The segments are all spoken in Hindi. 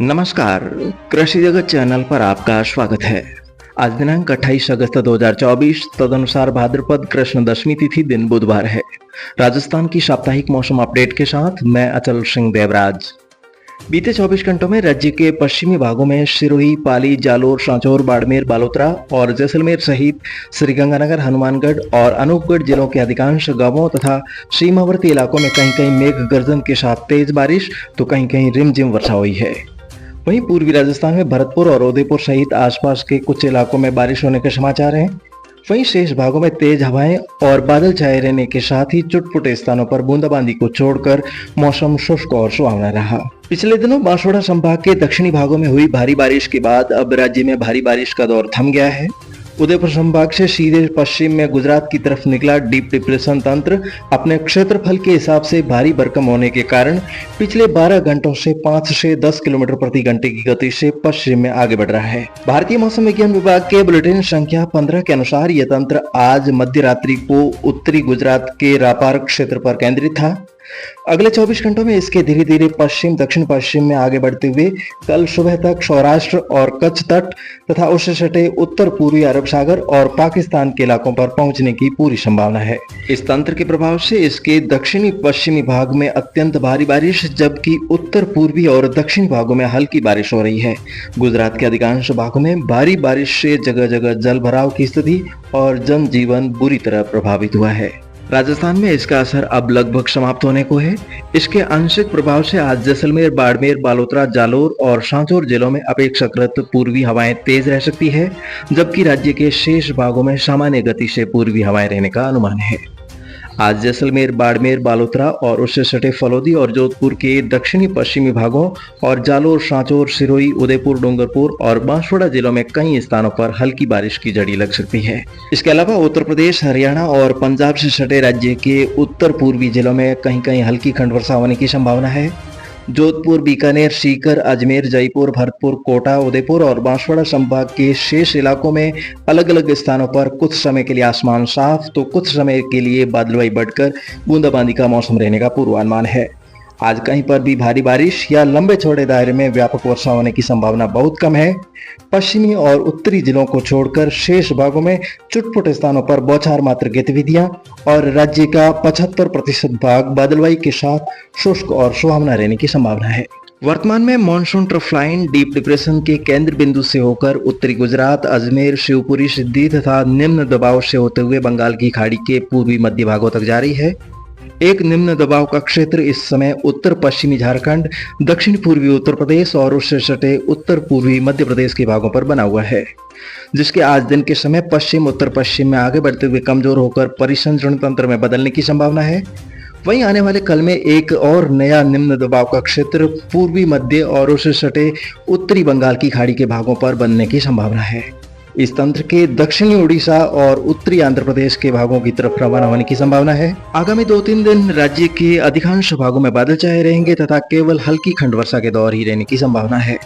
नमस्कार, कृषि जगत चैनल पर आपका स्वागत है। आज दिनांक 28 अगस्त 2024 तदनुसार भाद्रपद कृष्ण दशमी तिथि दिन बुधवार है। राजस्थान की साप्ताहिक मौसम अपडेट के साथ मैं अचल सिंह देवराज। बीते 24 घंटों में राज्य के पश्चिमी भागों में सिरोही, पाली, जालोर, सांचौर, बाड़मेर, बालोतरा और जैसलमेर सहित श्रीगंगानगर, हनुमानगढ़ और अनूपगढ़ जिलों के अधिकांश गांवों तथा सीमावर्ती इलाकों में कहीं कहीं मेघ गर्जन के साथ तेज बारिश तो कहीं कहीं रिमझिम वर्षा हुई है। वहीं पूर्वी राजस्थान में भरतपुर और उदयपुर सहित आसपास के कुछ इलाकों में बारिश होने के समाचार हैं। वहीं शेष भागों में तेज हवाएं और बादल छाए रहने के साथ ही चुटपुटे स्थानों पर बूंदाबांदी को छोड़कर मौसम शुष्क और सुहावना रहा। पिछले दिनों बांसवाड़ा संभाग के दक्षिणी भागों में हुई भारी बारिश के बाद अब राज्य में भारी बारिश का दौर थम गया है। उदयपुर संभाग से सीधे पश्चिम में गुजरात की तरफ निकला डीप डिप्रेशन तंत्र अपने क्षेत्रफल के हिसाब से भारी भरकम होने के कारण पिछले 12 घंटों से 5 से 10 किलोमीटर प्रति घंटे की गति से पश्चिम में आगे बढ़ रहा है। भारतीय मौसम विज्ञान विभाग के बुलेटिन संख्या 15 के अनुसार यह तंत्र आज मध्य रात्रि को उत्तरी गुजरात के रापार क्षेत्र पर केंद्रित था। अगले 24 घंटों में इसके धीरे धीरे पश्चिम दक्षिण पश्चिम में आगे बढ़ते हुए कल सुबह तक सौराष्ट्र और कच्छ तट तथा उससे सटे उत्तर पूर्वी अरब सागर और पाकिस्तान के इलाकों पर पहुंचने की पूरी संभावना है। इस तंत्र के प्रभाव से इसके दक्षिणी पश्चिमी भाग में अत्यंत भारी बारिश जबकि उत्तर पूर्वी और दक्षिणी भागों में हल्की बारिश हो रही है। गुजरात के अधिकांश भागों में भारी बारिश से जगह जगह जल भराव की स्थिति और जनजीवन बुरी तरह प्रभावित हुआ है। राजस्थान में इसका असर अब लगभग समाप्त होने को है। इसके आंशिक प्रभाव से आज जैसलमेर, बाड़मेर, बालोतरा, जालोर और सांचौर जिलों में अपेक्षाकृत पूर्वी हवाएं तेज रह सकती है, जबकि राज्य के शेष भागों में सामान्य गति से पूर्वी हवाएं रहने का अनुमान है। आज जैसलमेर, बाड़मेर, बालोतरा और उससे सटे फलोदी और जोधपुर के दक्षिणी पश्चिमी भागों और जालोर, सांचौर, सिरोही, उदयपुर, डूंगरपुर और बांसवाड़ा जिलों में कई स्थानों पर हल्की बारिश की झड़ी लग सकती है। इसके अलावा उत्तर प्रदेश, हरियाणा और पंजाब से सटे राज्य के उत्तर पूर्वी जिलों में कहीं कहीं हल्की खंड वर्षा होने की संभावना है। जोधपुर, बीकानेर, सीकर, अजमेर, जयपुर, भरतपुर, कोटा, उदयपुर और बांसवाड़ा संभाग के शेष इलाकों में अलग अलग स्थानों पर कुछ समय के लिए आसमान साफ तो कुछ समय के लिए बादलवाई बढ़कर बूंदाबांदी का मौसम रहने का पूर्वानुमान है। आज कहीं पर भी भारी बारिश या लंबे चौड़े दायरे में व्यापक वर्षा होने की संभावना बहुत कम है। पश्चिमी और उत्तरी जिलों को छोड़कर शेष भागों में चुटपुट स्थानों पर बौछार मात्र गतिविधियां और राज्य का 75% भाग बादलवाई के साथ शुष्क और सुहावना रहने की संभावना है। वर्तमान में monsoon trough line deep depression के केंद्र बिंदु से होकर उत्तरी गुजरात, अजमेर, शिवपुरी, सिद्धि तथा निम्न दबाव से होते हुए बंगाल की खाड़ी के पूर्वी मध्य भागों तक जा रही है। एक निम्न दबाव का क्षेत्र इस समय उत्तर पश्चिमी झारखंड, दक्षिण पूर्वी उत्तर प्रदेश और उससे सटे उत्तर पूर्वी मध्य प्रदेश के भागों पर बना हुआ है, जिसके आज दिन के समय पश्चिम उत्तर पश्चिम में आगे बढ़ते हुए कमजोर होकर परिसंचरण तंत्र में बदलने की संभावना है। वहीं आने वाले कल में एक और नया निम्न दबाव का क्षेत्र पूर्वी मध्य और उससे सटे उत्तरी बंगाल की खाड़ी के भागों पर बनने की संभावना है। इस तंत्र के दक्षिणी उड़ीसा और उत्तरी आंध्र प्रदेश के भागों की तरफ रवाना होने की संभावना है। आगामी 2-3 दिन राज्य के अधिकांश भागों में बादल छाए रहेंगे तथा केवल हल्की खंड वर्षा के दौर ही रहने की संभावना है।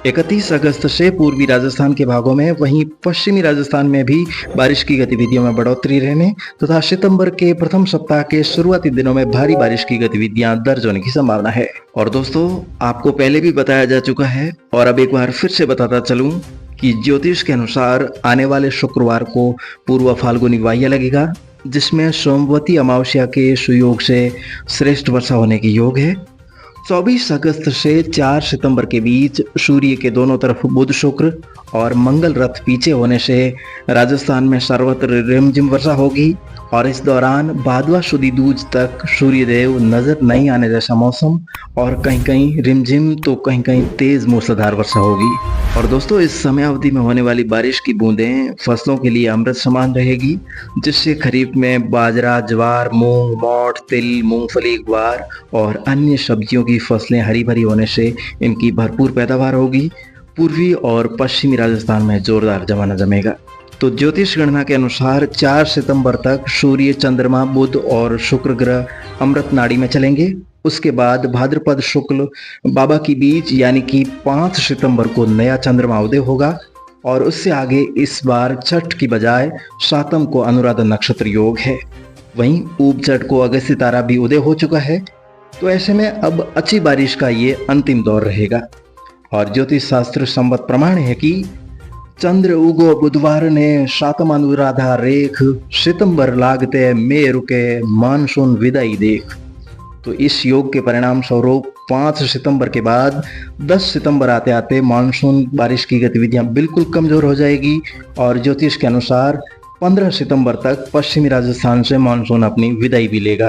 31 अगस्त से पूर्वी राजस्थान के भागों में वहीं पश्चिमी राजस्थान में भी बारिश की गतिविधियों में बढ़ोतरी रहने तथा सितंबर के प्रथम सप्ताह के शुरुआती दिनों में भारी बारिश की गतिविधियां दर्ज होने की संभावना है। और दोस्तों, आपको पहले भी बताया जा चुका है और अब एक बार फिर से बताता चलूं कि ज्योतिष के अनुसार आने वाले शुक्रवार को पूर्व फाल्गुनी वाह्य लगेगा, जिसमें सोमवती अमावस्या के सुयोग से श्रेष्ठ वर्षा होने की योग है। 24 अगस्त से 4 सितंबर के बीच सूर्य के दोनों तरफ बुध, शुक्र और मंगल रथ पीछे होने से राजस्थान में सर्वत्र रिमझिम वर्षा होगी और इस दौरान भादवा सुदी दूज तक सूर्यदेव नजर नहीं आने जैसा मौसम और कहीं कहीं रिमझिम तो कहीं कहीं तेज मूसलाधार वर्षा होगी। और दोस्तों, इस समय अवधि में होने वाली बारिश की बूंदें फसलों के लिए अमृत समान रहेगी, जिससे खरीफ में बाजरा, ज्वार, मूंग, मोठ, तिल, मूंगफली, ग्वार और अन्य सब्जियों की फसलें हरी भरी होने से इनकी भरपूर पैदावार होगी। पूर्वी और पश्चिमी राजस्थान में जोरदार जमाना जमेगा। तो ज्योतिष गणना के अनुसार 4 सितंबर तक सूर्य, चंद्रमा, बुध और शुक्र ग्रह अमृत नाड़ी में चलेंगे। उसके बाद भाद्रपद शुक्ल बाबा की बीज यानी कि 5 सितंबर को नया चंद्रमा उदय होगा और उससे आगे इस बार छठ की बजाय सातम को अनुराधा नक्षत्र योग है। वहीं ऊपचट को अगस्त्य तारा भी उदय हो चुका है। तो ऐसे में अब अच्छी बारिश का ये अंतिम दौर रहेगा। और ज्योतिष शास्त्र संबत प्रमाण है कि चंद्र उगो बुधवार ने सातम अनुराधा रेख, सितंबर लागते में रुके मानसून विदाई देख। तो इस योग के परिणाम स्वरूप 5 सितंबर के बाद 10 सितंबर आते आते मानसून बारिश की गतिविधियां बिल्कुल कमजोर हो जाएगी और ज्योतिष के अनुसार 15 सितंबर तक पश्चिमी राजस्थान से मानसून अपनी विदाई भी लेगा।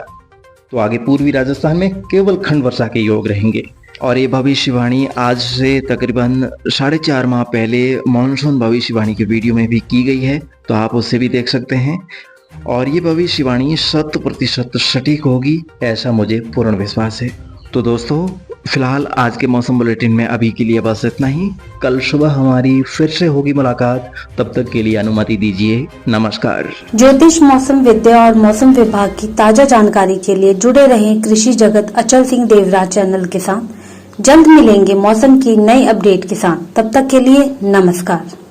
तो आगे पूर्वी राजस्थान में केवल खंड वर्षा के योग रहेंगे। और ये भविष्यवाणी आज से तकरीबन 4.5 माह पहले मानसून भविष्यवाणी के वीडियो में भी की गई है, तो आप उससे भी देख सकते हैं। और ये भविष्यवाणी 100% सटीक होगी, ऐसा मुझे पूर्ण विश्वास है। तो दोस्तों, फिलहाल आज के मौसम बुलेटिन में अभी के लिए बस इतना ही। कल सुबह हमारी फिर से होगी मुलाकात, तब तक के लिए अनुमति दीजिए। नमस्कार। ज्योतिष, मौसम विद्या और मौसम विभाग की ताजा जानकारी के लिए जुड़े रहें कृषि जगत अचल सिंह देवराज चैनल के साथ। जल्द मिलेंगे मौसम की नई अपडेट के साथ, तब तक के लिए नमस्कार।